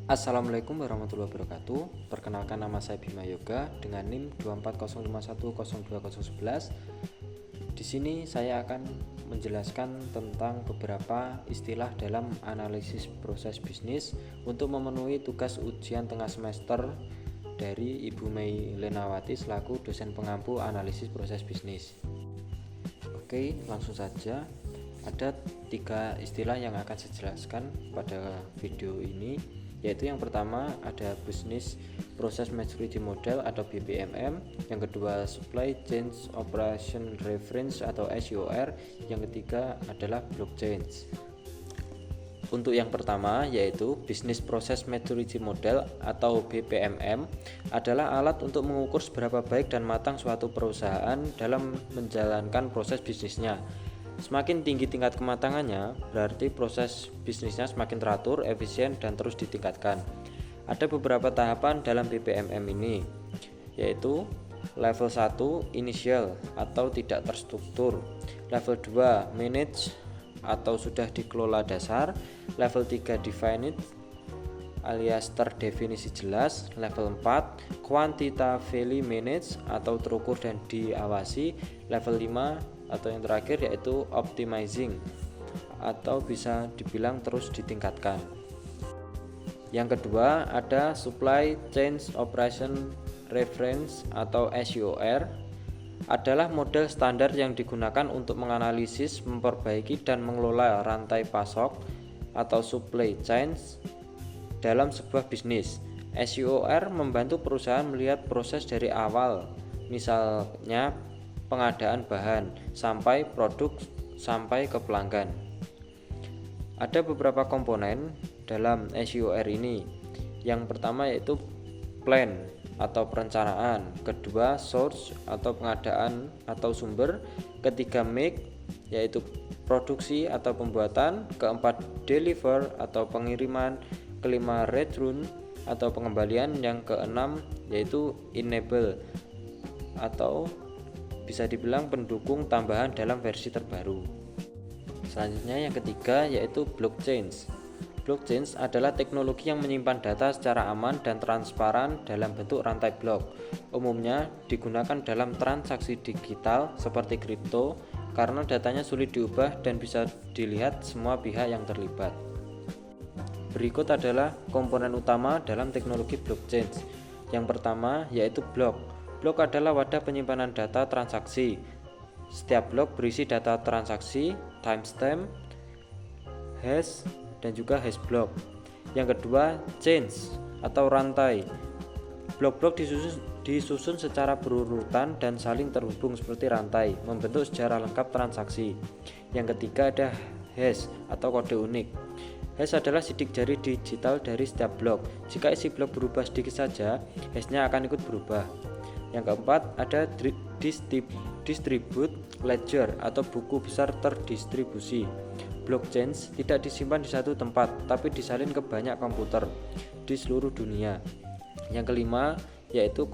Assalamualaikum warahmatullahi wabarakatuh. Perkenalkan, nama saya Bima Yoga dengan NIM 24051020011. Di sini saya akan menjelaskan tentang beberapa istilah dalam analisis proses bisnis untuk memenuhi tugas ujian tengah semester dari Ibu Mei Lenawati selaku dosen pengampu analisis proses bisnis. Oke, langsung saja. Ada 3 istilah yang akan saya jelaskan pada video ini, yaitu yang pertama ada Business Process Maturity Model atau BPMM, yang kedua Supply Chain Operation Reference atau SOR, yang ketiga adalah Blockchain. Untuk yang pertama yaitu Business Process Maturity Model atau BPMM adalah alat untuk mengukur seberapa baik dan matang suatu perusahaan dalam menjalankan proses bisnisnya. Semakin tinggi tingkat kematangannya, berarti proses bisnisnya semakin teratur, efisien, dan terus ditingkatkan. Ada beberapa tahapan dalam BPMM ini, yaitu level 1 initial atau tidak terstruktur, level 2 manage atau sudah dikelola dasar, level 3 definite alias terdefinisi jelas, level 4 quantitatively manage atau terukur dan diawasi, level 5 atau yang terakhir yaitu optimizing atau bisa dibilang terus ditingkatkan. Yang kedua ada Supply Chain Operation Reference atau SOR, adalah model standar yang digunakan untuk menganalisis, memperbaiki dan mengelola rantai pasok atau supply chains dalam sebuah bisnis. SOR membantu perusahaan melihat proses dari awal, misalnya pengadaan bahan sampai produk sampai ke pelanggan. Ada beberapa komponen dalam SOR ini. Yang pertama yaitu plan atau perencanaan, kedua source atau pengadaan atau sumber, ketiga make yaitu produksi atau pembuatan, keempat deliver atau pengiriman, kelima return atau pengembalian, yang keenam yaitu enable atau bisa dibilang pendukung tambahan dalam versi terbaru. Selanjutnya yang ketiga yaitu blockchain. Blockchain adalah teknologi yang menyimpan data secara aman dan transparan dalam bentuk rantai blok. Umumnya digunakan dalam transaksi digital seperti kripto karena datanya sulit diubah dan bisa dilihat semua pihak yang terlibat. Berikut adalah komponen utama dalam teknologi blockchain. Yang pertama yaitu blok. Blok adalah wadah penyimpanan data transaksi. Setiap blok berisi data transaksi, timestamp, hash, dan juga hash block. Yang kedua, chains atau rantai. Blok-blok disusun secara berurutan dan saling terhubung seperti rantai, membentuk sejarah lengkap transaksi. Yang ketiga ada hash atau kode unik. Hash adalah sidik jari digital dari setiap blok. Jika isi blok berubah sedikit saja, hashnya akan ikut berubah. Yang keempat ada distribute ledger atau buku besar terdistribusi. Blockchain tidak disimpan di satu tempat, tapi disalin ke banyak komputer di seluruh dunia. Yang kelima yaitu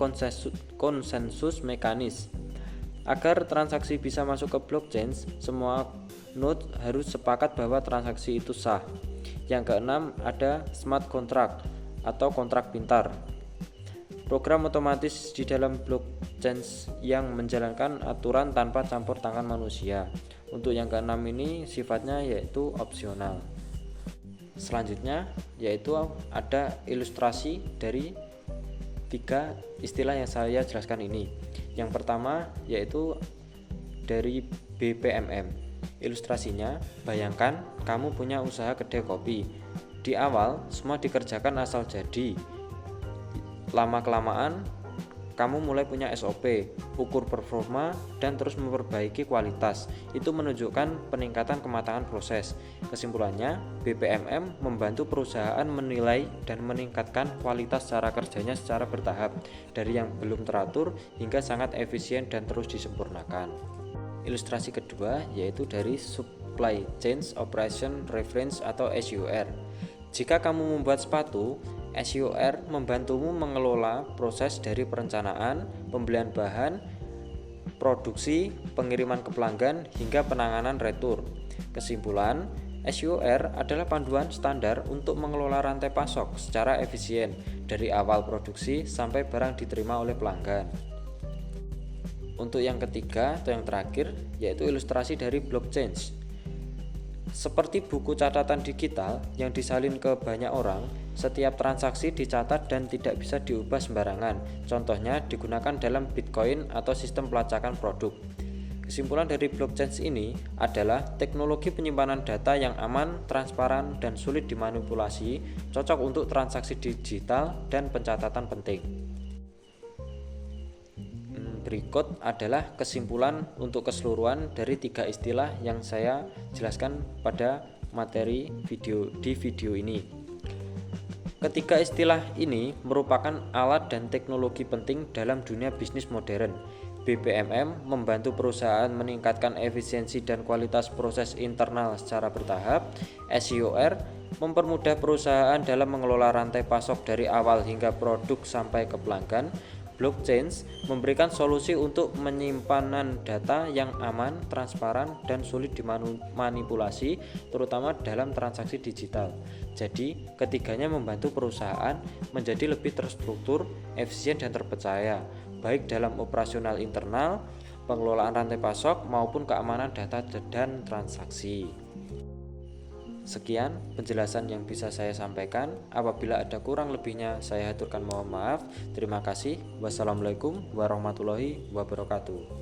konsensus mekanis. Agar transaksi bisa masuk ke blockchain, semua node harus sepakat bahwa transaksi itu sah. Yang keenam ada smart contract atau kontrak pintar. Program otomatis di dalam blockchain yang menjalankan aturan tanpa campur tangan manusia. Untuk yang keenam ini sifatnya yaitu opsional. Selanjutnya yaitu ada ilustrasi dari 3 istilah yang saya jelaskan ini. Yang pertama yaitu dari BPMM. Ilustrasinya, bayangkan kamu punya usaha kedai kopi. Di awal semua dikerjakan asal jadi. Lama-kelamaan kamu mulai punya SOP, ukur performa, dan terus memperbaiki kualitas. Itu menunjukkan peningkatan kematangan proses. Kesimpulannya, BPMM membantu perusahaan menilai dan meningkatkan kualitas cara kerjanya secara bertahap, dari yang belum teratur hingga sangat efisien dan terus disempurnakan. Ilustrasi kedua yaitu dari Supply Chain Operation Reference atau SOR. Jika kamu membuat sepatu, SOR membantumu mengelola proses dari perencanaan, pembelian bahan, produksi, pengiriman ke pelanggan, hingga penanganan retur. Kesimpulan, SUR adalah panduan standar untuk mengelola rantai pasok secara efisien dari awal produksi sampai barang diterima oleh pelanggan. Untuk yang ketiga atau yang terakhir, yaitu ilustrasi dari blockchain. Seperti buku catatan digital yang disalin ke banyak orang, setiap transaksi dicatat dan tidak bisa diubah sembarangan. Contohnya digunakan dalam Bitcoin atau sistem pelacakan produk. Kesimpulan dari blockchain ini adalah teknologi penyimpanan data yang aman, transparan, dan sulit dimanipulasi, cocok untuk transaksi digital dan pencatatan penting. Berikut adalah kesimpulan untuk keseluruhan dari 3 istilah yang saya jelaskan pada materi di video ini. Ketiga istilah ini merupakan alat dan teknologi penting dalam dunia bisnis modern. BPMM membantu perusahaan meningkatkan efisiensi dan kualitas proses internal secara bertahap. SUR mempermudah perusahaan dalam mengelola rantai pasok dari awal hingga produk sampai ke pelanggan. Blockchain memberikan solusi untuk penyimpanan data yang aman, transparan, dan sulit dimanipulasi, terutama dalam transaksi digital. Jadi, ketiganya membantu perusahaan menjadi lebih terstruktur, efisien, dan terpercaya, baik dalam operasional internal, pengelolaan rantai pasok, maupun keamanan data dan transaksi. Sekian penjelasan yang bisa saya sampaikan. Apabila ada kurang lebihnya, saya haturkan mohon maaf. Terima kasih. Wassalamualaikum warahmatullahi wabarakatuh.